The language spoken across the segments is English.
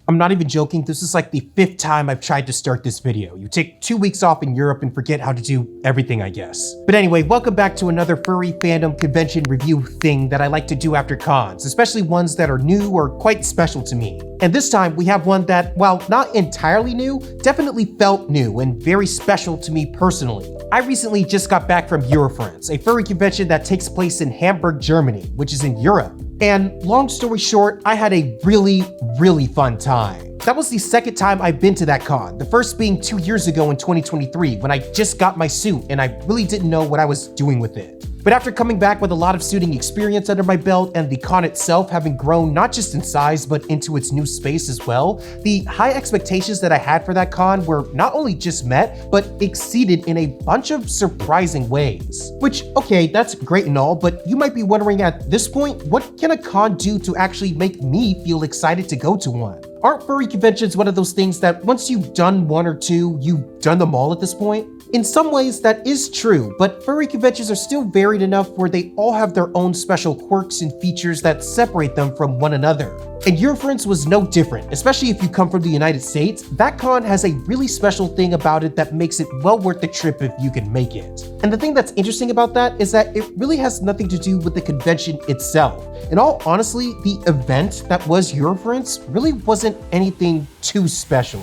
I'm not even joking, this is like the 5th time I've tried to start this video. You take 2 weeks off in Europe and forget how to do everything, I guess. But anyway, welcome back to another furry fandom convention review thing that I like to do after cons, especially ones that are new or quite special to me. And this time we have one that, while not entirely new, definitely felt new and very special to me personally. I recently just got back from Eurofurence, a furry convention that takes place in Hamburg, Germany, which is in Europe. And long story short, I had a really fun time. That was the 2nd time I've been to that con, the first being 2 years ago in 2023 when I just got my suit and I really didn't know what I was doing with it. But after coming back with a lot of suiting experience under my belt and the con itself having grown not just in size but into its new space as well, the high expectations that I had for that con were not only just met, but exceeded in a bunch of surprising ways. Which, okay, that's great and all, but you might be wondering at this point, what can a con do to actually make me feel excited to go to one? Aren't furry conventions one of those things that once you've done one or two, you've done them all at this point? In some ways, that is true, but furry conventions are still varied enough where they all have their own special quirks and features that separate them from one another. And Eurofurence was no different, especially if you come from the United States. That con has a really special thing about it that makes it well worth the trip if you can make it. And the thing that's interesting about that is that it really has nothing to do with the convention itself. In all honesty, the event that was Eurofurence really wasn't anything too special.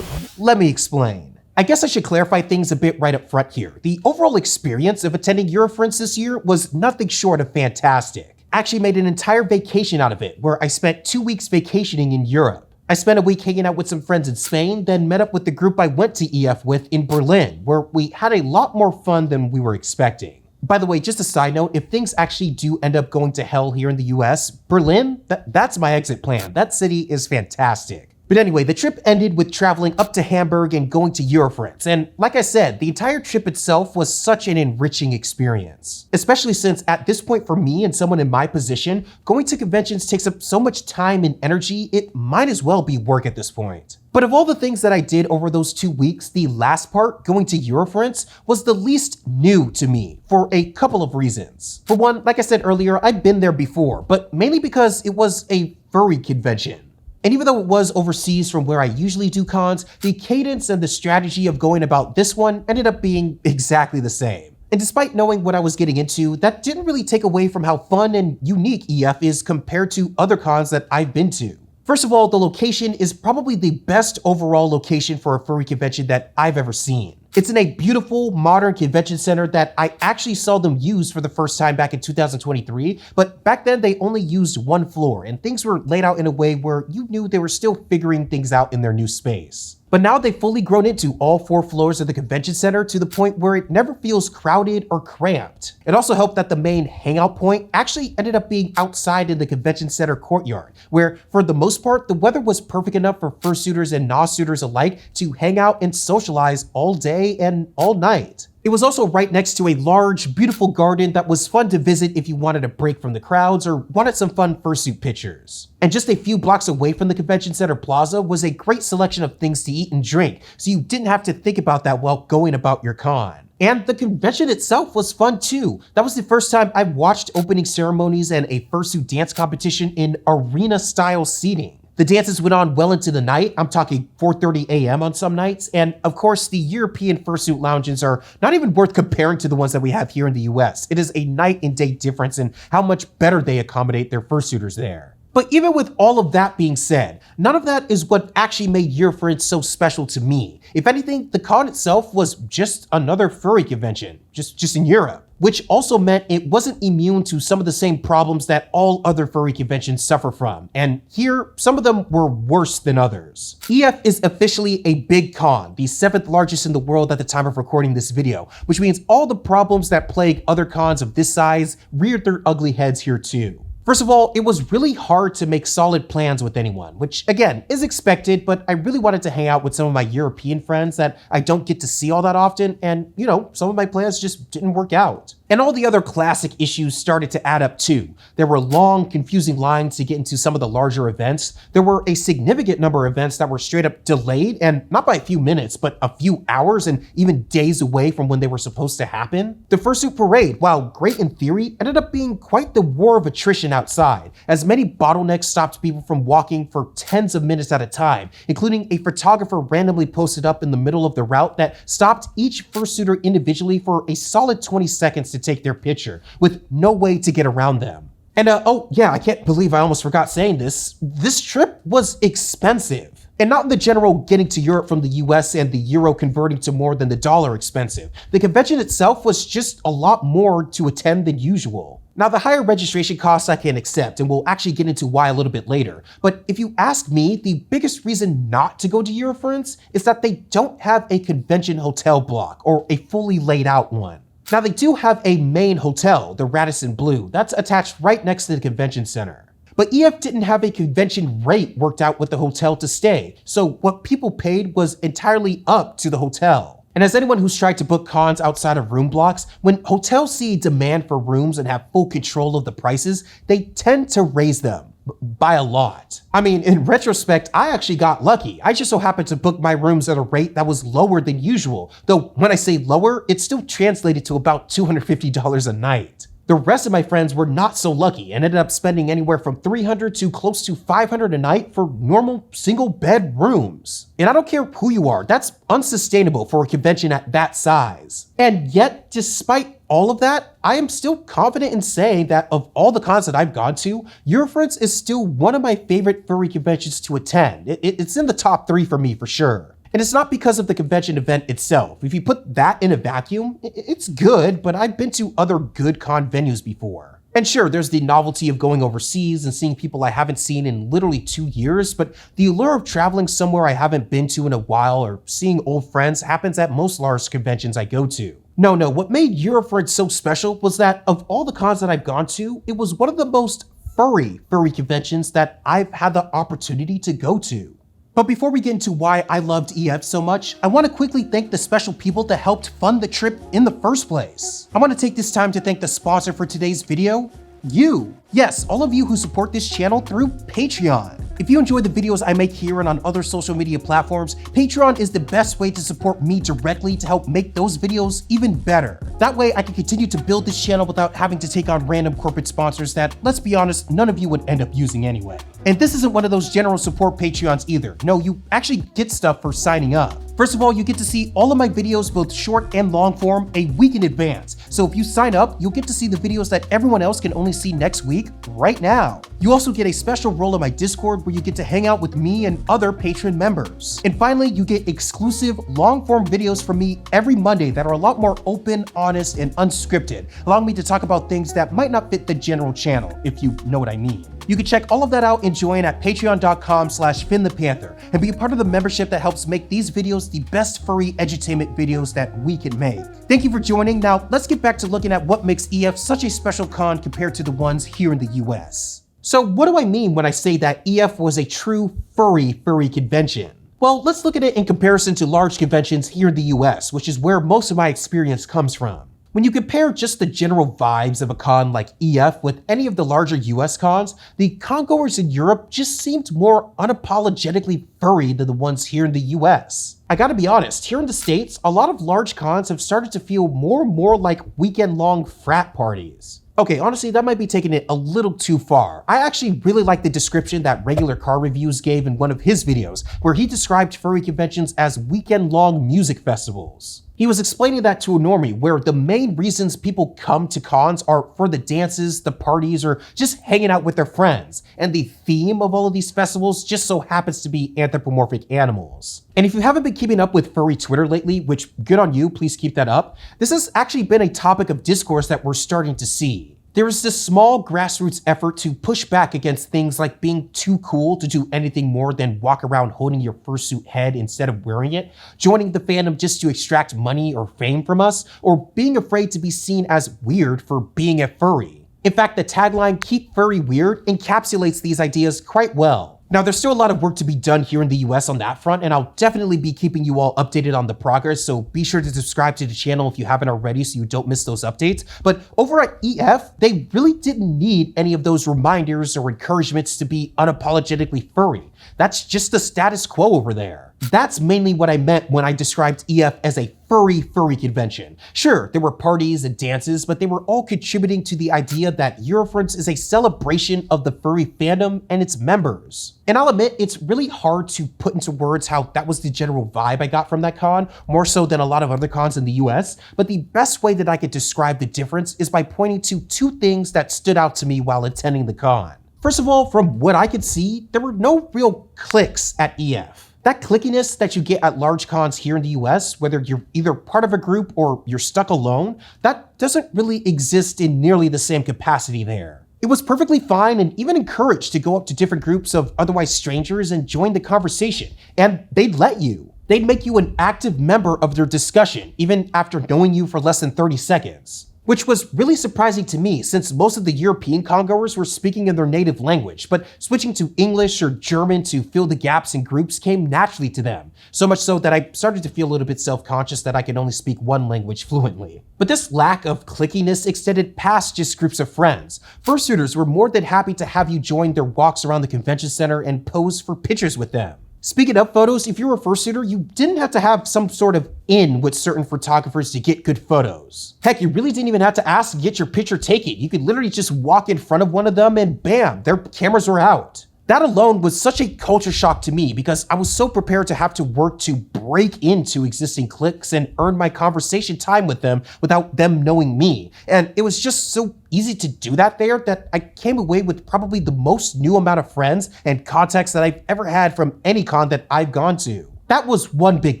Let me explain. I guess I should clarify things a bit right up front here. The overall experience of attending Eurofurence this year was nothing short of fantastic. I actually made an entire vacation out of it, where I spent 2 weeks vacationing in Europe. I spent a week hanging out with some friends in Spain, then met up with the group I went to EF with in Berlin, where we had a lot more fun than we were expecting. By the way, just a side note, if things actually do end up going to hell here in the US, Berlin, that's my exit plan. That city is fantastic. But anyway, the trip ended with traveling up to Hamburg and going to Eurofurence. And like I said, the entire trip itself was such an enriching experience. Especially since at this point for me and someone in my position, going to conventions takes up so much time and energy, it might as well be work at this point. But of all the things that I did over those 2 weeks, the last part, going to Eurofurence, was the least new to me for a couple of reasons. For one, like I said earlier, I'd been there before, but mainly because it was a furry convention. And even though it was overseas from where I usually do cons, the cadence and the strategy of going about this one ended up being exactly the same. And despite knowing what I was getting into, that didn't really take away from how fun and unique EF is compared to other cons that I've been to. First of all, the location is probably the best overall location for a furry convention that I've ever seen. It's in a beautiful, modern convention center that I actually saw them use for the first time back in 2023, but back then they only used one floor, and things were laid out in a way where you knew they were still figuring things out in their new space. But now they've fully grown into all 4 floors of the convention center to the point where it never feels crowded or cramped. It also helped that the main hangout point actually ended up being outside in the convention center courtyard, where for the most part, the weather was perfect enough for fursuiters and non-suitors alike to hang out and socialize all day and all night. It was also right next to a large, beautiful garden that was fun to visit if you wanted a break from the crowds or wanted some fun fursuit pictures. And just a few blocks away from the convention center plaza was a great selection of things to eat and drink, so you didn't have to think about that while going about your con. And the convention itself was fun too. That was the first time I watched opening ceremonies and a fursuit dance competition in arena-style seating. The dances went on well into the night. I'm talking 4:30 a.m. on some nights. And of course, the European fursuit lounges are not even worth comparing to the ones that we have here in the US. It is a night and day difference in how much better they accommodate their fursuiters there. But even with all of that being said, none of that is what actually made Eurofurence so special to me. If anything, the con itself was just another furry convention, just in Europe. Which also meant it wasn't immune to some of the same problems that all other furry conventions suffer from. And here, some of them were worse than others. EF is officially a big con, the 7th largest in the world at the time of recording this video, which means all the problems that plague other cons of this size reared their ugly heads here too. First of all, it was really hard to make solid plans with anyone, which again is expected, but I really wanted to hang out with some of my European friends that I don't get to see all that often, and some of my plans just didn't work out. And all the other classic issues started to add up too. There were long, confusing lines to get into some of the larger events. There were a significant number of events that were straight up delayed, and not by a few minutes, but a few hours and even days away from when they were supposed to happen. The Fursuit Parade, while great in theory, ended up being quite the war of attrition outside, as many bottlenecks stopped people from walking for tens of minutes at a time, including a photographer randomly posted up in the middle of the route that stopped each fursuiter individually for a solid 20 seconds to take their picture, with no way to get around them. And oh yeah, I can't believe I almost forgot saying this. This trip was expensive. And not in the general getting to Europe from the US and the euro converting to more than the dollar expensive. The convention itself was just a lot more to attend than usual. Now, the higher registration costs I can accept, and we'll actually get into why a little bit later. But if you ask me, the biggest reason not to go to Eurofurence is that they don't have a convention hotel block, or a fully laid out one. Now, they do have a main hotel, the Radisson Blu, that's attached right next to the convention center. But EF didn't have a convention rate worked out with the hotel to stay, so what people paid was entirely up to the hotel. And as anyone who's tried to book cons outside of room blocks, when hotels see demand for rooms and have full control of the prices, they tend to raise them. By a lot. I mean, in retrospect, I actually got lucky. I just so happened to book my rooms at a rate that was lower than usual. Though when I say lower, it still translated to about $250 a night. The rest of my friends were not so lucky and ended up spending anywhere from $300 to close to $500 a night for normal single bed rooms. And I don't care who you are, that's unsustainable for a convention at that size. And yet, despite all of that, I am still confident in saying that of all the cons that I've gone to, Eurofurence is still one of my favorite furry conventions to attend. It's in the top 3 for me for sure. And it's not because of the convention event itself. If you put that in a vacuum, it's good, but I've been to other good con venues before. And sure, there's the novelty of going overseas and seeing people I haven't seen in literally 2 years, but the allure of traveling somewhere I haven't been to in a while or seeing old friends happens at most large conventions I go to. No, what made Eurofurence so special was that of all the cons that I've gone to, it was one of the most furry conventions that I've had the opportunity to go to. But before we get into why I loved EF so much, I want to quickly thank the special people that helped fund the trip in the first place. I want to take this time to thank the sponsor for today's video, you. Yes, all of you who support this channel through Patreon. If you enjoy the videos I make here and on other social media platforms, Patreon is the best way to support me directly to help make those videos even better. That way I can continue to build this channel without having to take on random corporate sponsors that, let's be honest, none of you would end up using anyway. And this isn't one of those general support Patreons either. No, you actually get stuff for signing up. First of all, you get to see all of my videos, both short and long form, a week in advance. So if you sign up, you'll get to see the videos that everyone else can only see next week, right now. You also get a special role in my Discord where you get to hang out with me and other patron members. And finally, you get exclusive long-form videos from me every Monday that are a lot more open, honest, and unscripted, allowing me to talk about things that might not fit the general channel, if you know what I mean. You can check all of that out and join at patreon.com/FinnThePanther and be a part of the membership that helps make these videos the best furry edutainment videos that we can make. Thank you for joining. Now, let's get back to looking at what makes EF such a special con compared to the ones here in the US. So what do I mean when I say that EF was a true furry convention? Well, let's look at it in comparison to large conventions here in the US, which is where most of my experience comes from. When you compare just the general vibes of a con like EF with any of the larger US cons, the congoers in Europe just seemed more unapologetically furry than the ones here in the US. I gotta be honest, here in the States, a lot of large cons have started to feel more and more like weekend-long frat parties. Okay, honestly, that might be taking it a little too far. I actually really like the description that Regular Car Reviews gave in one of his videos, where he described furry conventions as weekend-long music festivals. He was explaining that to a normie, where the main reasons people come to cons are for the dances, the parties, or just hanging out with their friends. And the theme of all of these festivals just so happens to be anthropomorphic animals. And if you haven't been keeping up with furry Twitter lately, which good on you, please keep that up, this has actually been a topic of discourse that we're starting to see. There is this small grassroots effort to push back against things like being too cool to do anything more than walk around holding your fursuit head instead of wearing it, joining the fandom just to extract money or fame from us, or being afraid to be seen as weird for being a furry. In fact, the tagline "Keep Furry Weird" encapsulates these ideas quite well. Now, there's still a lot of work to be done here in the US on that front, and I'll definitely be keeping you all updated on the progress, so be sure to subscribe to the channel if you haven't already so you don't miss those updates. But over at EF, they really didn't need any of those reminders or encouragements to be unapologetically furry. That's just the status quo over there. That's mainly what I meant when I described EF as a furry convention. Sure, there were parties and dances, but they were all contributing to the idea that Eurofurence is a celebration of the furry fandom and its members. And I'll admit, it's really hard to put into words how that was the general vibe I got from that con, more so than a lot of other cons in the US, but the best way that I could describe the difference is by pointing to two things that stood out to me while attending the con. First of all, from what I could see, there were no real cliques at EF. That clickiness that you get at large cons here in the US, whether you're either part of a group or you're stuck alone, that doesn't really exist in nearly the same capacity there. It was perfectly fine and even encouraged to go up to different groups of otherwise strangers and join the conversation, and they'd let you. They'd make you an active member of their discussion, even after knowing you for less than 30 seconds. Which was really surprising to me since most of the European congoers were speaking in their native language, but switching to English or German to fill the gaps in groups came naturally to them. So much so that I started to feel a little bit self-conscious that I could only speak one language fluently. But this lack of clickiness extended past just groups of friends. Fursuiters were more than happy to have you join their walks around the convention center and pose for pictures with them. Speaking of photos, if you were a fursuiter, you didn't have to have some sort of in with certain photographers to get good photos. Heck, you really didn't even have to ask to get your picture taken. You could literally just walk in front of one of them and bam, their cameras were out. That alone was such a culture shock to me because I was so prepared to have to work to break into existing cliques and earn my conversation time with them without them knowing me. And it was just so easy to do that there that I came away with probably the most new amount of friends and contacts that I've ever had from any con that I've gone to. That was one big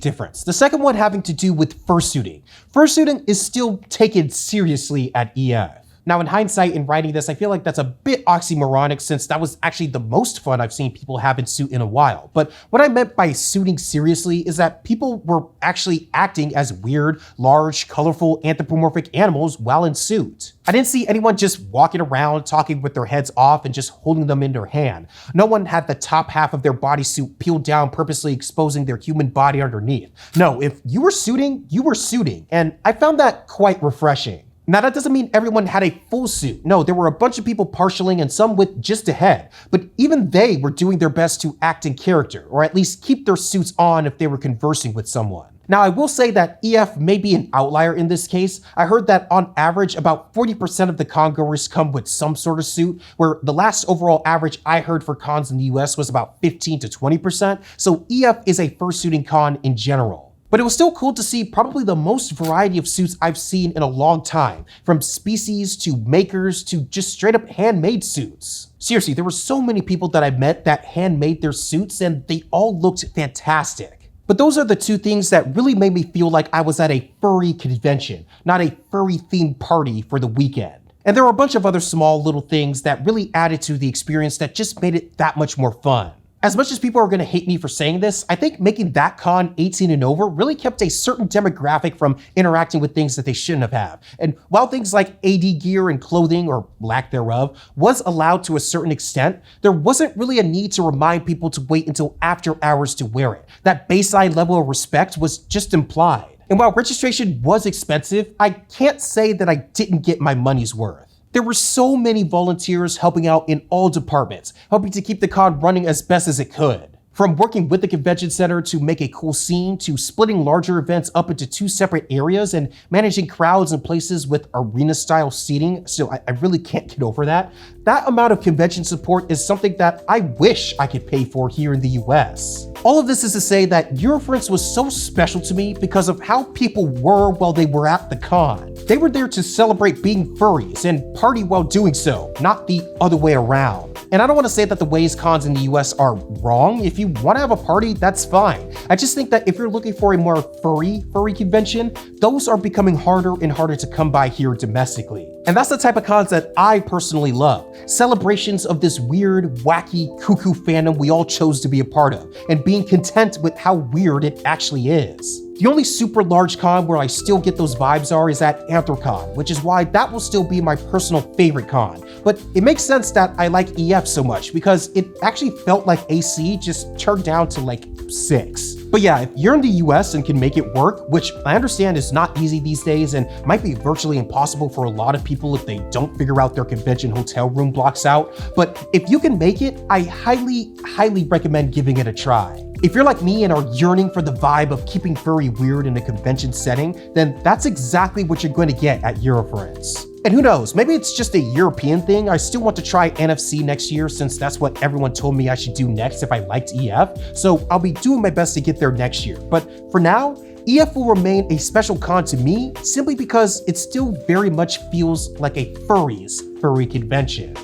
difference. The second one having to do with fursuiting. Fursuiting is still taken seriously at EF. Now, in hindsight, in writing this, I feel like that's a bit oxymoronic since that was actually the most fun I've seen people have in suit in a while. But what I meant by suiting seriously is that people were actually acting as weird, large, colorful, anthropomorphic animals while in suit. I didn't see anyone just walking around talking with their heads off and just holding them in their hand. No one had the top half of their bodysuit peeled down, purposely exposing their human body underneath. No, if you were suiting, you were suiting. And I found that quite refreshing. Now, that doesn't mean everyone had a full suit. No, there were a bunch of people partialing and some with just a head. But even they were doing their best to act in character, or at least keep their suits on if they were conversing with someone. Now, I will say that EF may be an outlier in this case. I heard that on average, about 40% of the congoers come with some sort of suit, where the last overall average I heard for cons in the US was about 15 to 20%. So EF is a fursuiting con in general. But it was still cool to see probably the most variety of suits I've seen in a long time, from species to makers to just straight up handmade suits. Seriously, there were so many people that I met that handmade their suits and they all looked fantastic. But those are the two things that really made me feel like I was at a furry convention, not a furry themed party for the weekend. And there were a bunch of other small little things that really added to the experience that just made it that much more fun. As much as people are going to hate me for saying this, I think making that con 18 and over really kept a certain demographic from interacting with things that they shouldn't have. And while things like AD gear and clothing, or lack thereof, was allowed to a certain extent, there wasn't really a need to remind people to wait until after hours to wear it. That baseline level of respect was just implied. And while registration was expensive, I can't say that I didn't get my money's worth. There were so many volunteers helping out in all departments, helping to keep the con running as best as it could. From working with the convention center to make a cool scene, to splitting larger events up into two separate areas and managing crowds in places with arena-style seating, so I really can't get over that. That amount of convention support is something that I wish I could pay for here in the US. All of this is to say that Eurofurence was so special to me because of how people were while they were at the con. They were there to celebrate being furries and party while doing so, not the other way around. And I don't want to say that the ways cons in the US are wrong. If you want to have a party, that's fine. I just think that if you're looking for a more furry convention, those are becoming harder and harder to come by here domestically. And that's the type of cons that I personally love. Celebrations of this weird, wacky, cuckoo fandom we all chose to be a part of, and being content with how weird it actually is. The only super large con where I still get those vibes is at Anthrocon, which is why that will still be my personal favorite con. But it makes sense that I like EF so much, because it actually felt like AC just turned down to like 6. But yeah, if you're in the US and can make it work, which I understand is not easy these days and might be virtually impossible for a lot of people if they don't figure out their convention hotel room blocks out, but if you can make it, I highly recommend giving it a try. If you're like me and are yearning for the vibe of keeping furry weird in a convention setting, then that's exactly what you're going to get at Eurofurence. And who knows, maybe it's just a European thing. I still want to try NFC next year since that's what everyone told me I should do next if I liked EF, so I'll be doing my best to get there next year. But for now, EF will remain a special con to me simply because it still very much feels like a furry convention.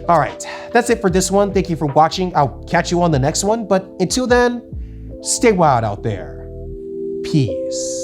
Alright, that's it for this one. Thank you for watching. I'll catch you on the next one, but until then, stay wild out there. Peace.